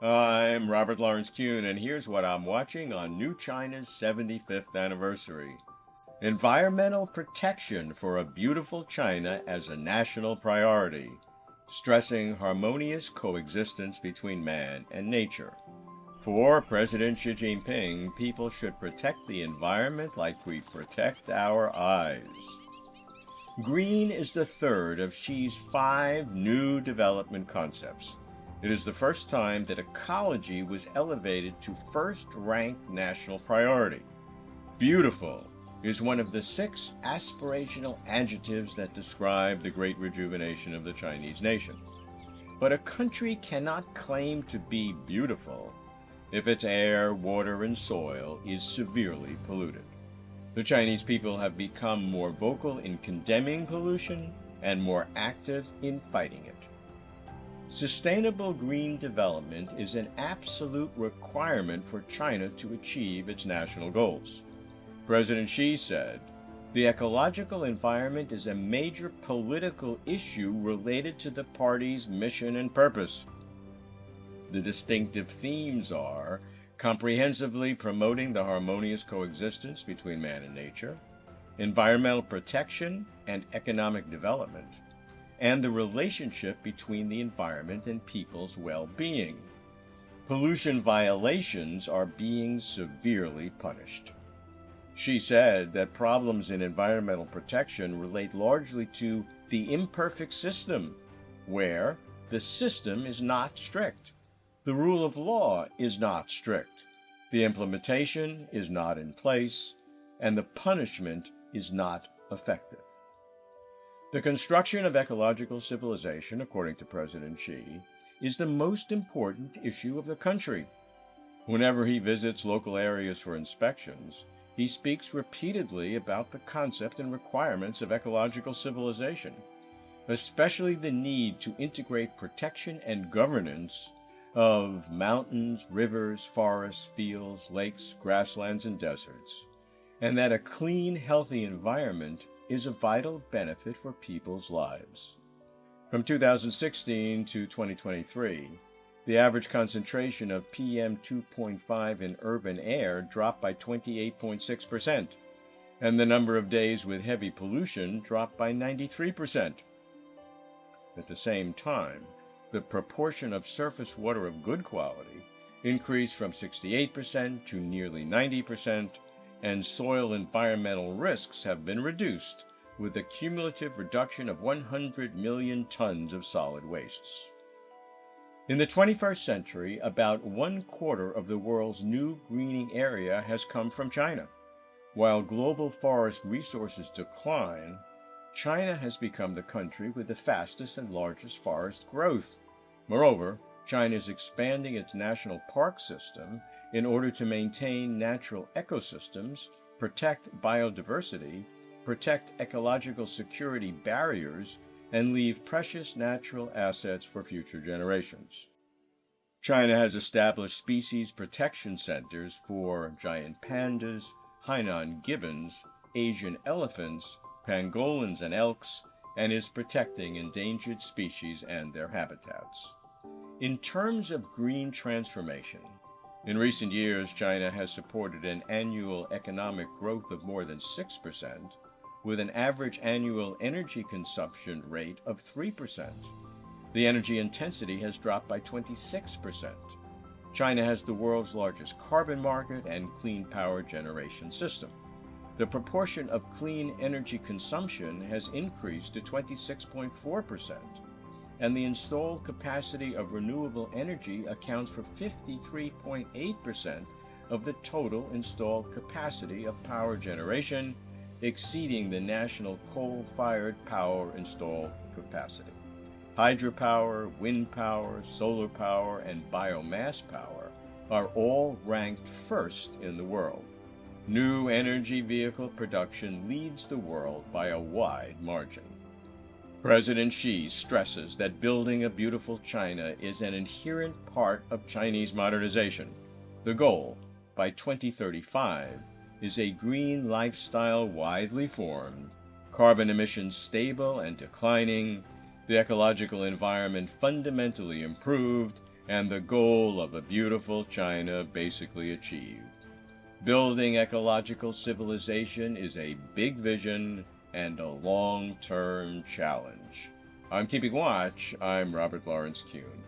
I'm Robert Lawrence Kuhn, and here's what I'm watching on New China's 75th anniversary. Environmental protection for a beautiful China as a national priority, stressing harmonious coexistence between man and nature. For President Xi Jinping, people should protect the environment like we protect our eyes. Green is the third of Xi's 5 new development concepts. It is the first time that ecology was elevated to first-ranked national priority. Beautiful is one of the 6 aspirational adjectives that describe the great rejuvenation of the Chinese nation. But a country cannot claim to be beautiful if its air, water, and soil is severely polluted. The Chinese people have become more vocal in condemning pollution and more active in fighting it. Sustainable green development is an absolute requirement for China to achieve its national goals. President Xi said, "The ecological environment is a major political issue related to the party's mission and purpose." The distinctive themes are comprehensively promoting the harmonious coexistence between man and nature, environmental protection and economic development, and the relationship between the environment and people's well-being. Pollution violations are being severely punished. She said that problems in environmental protection relate largely to the imperfect system, where the system is not strict. The rule of law is not strict. The implementation is not in place, and the punishment is not effective. The construction of ecological civilization, according to President Xi, is the most important issue of the country. Whenever he visits local areas for inspections, he speaks repeatedly about the concept and requirements of ecological civilization, especially the need to integrate protection and governance of mountains, rivers, forests, fields, lakes, grasslands, and deserts, and that a clean, healthy environment is a vital benefit for people's lives. From 2016 to 2023, the average concentration of PM 2.5 in urban air dropped by 28.6%, and the number of days with heavy pollution dropped by 93%. At the same time, the proportion of surface water of good quality increased from 68% to nearly 90%, and soil environmental risks have been reduced with a cumulative reduction of 100 million tons of solid wastes. In the 21st century, about 1/4 of the world's new greening area has come from China. While global forest resources decline, China has become the country with the fastest and largest forest growth. Moreover, China is expanding its national park system in order to maintain natural ecosystems, protect biodiversity, protect ecological security barriers, and leave precious natural assets for future generations. China has established species protection centers for giant pandas, Hainan gibbons, Asian elephants, pangolins, and elks, and is protecting endangered species and their habitats. In terms of green transformation, in recent years, China has supported an annual economic growth of more than 6%, with an average annual energy consumption rate of 3%. The energy intensity has dropped by 26%. China has the world's largest carbon market and clean power generation system. The proportion of clean energy consumption has increased to 26.4%. and the installed capacity of renewable energy accounts for 53.8% of the total installed capacity of power generation, exceeding the national coal-fired power installed capacity. Hydropower, wind power, solar power, and biomass power are all ranked first in the world. New energy vehicle production leads the world by a wide margin. President Xi stresses that building a beautiful China is an inherent part of Chinese modernization. The goal, by 2035, is a green lifestyle widely formed, carbon emissions stable and declining, the ecological environment fundamentally improved, and the goal of a beautiful China basically achieved. Building ecological civilization is a big vision and a long-term challenge. I'm keeping watch. I'm Robert Lawrence Kuhn.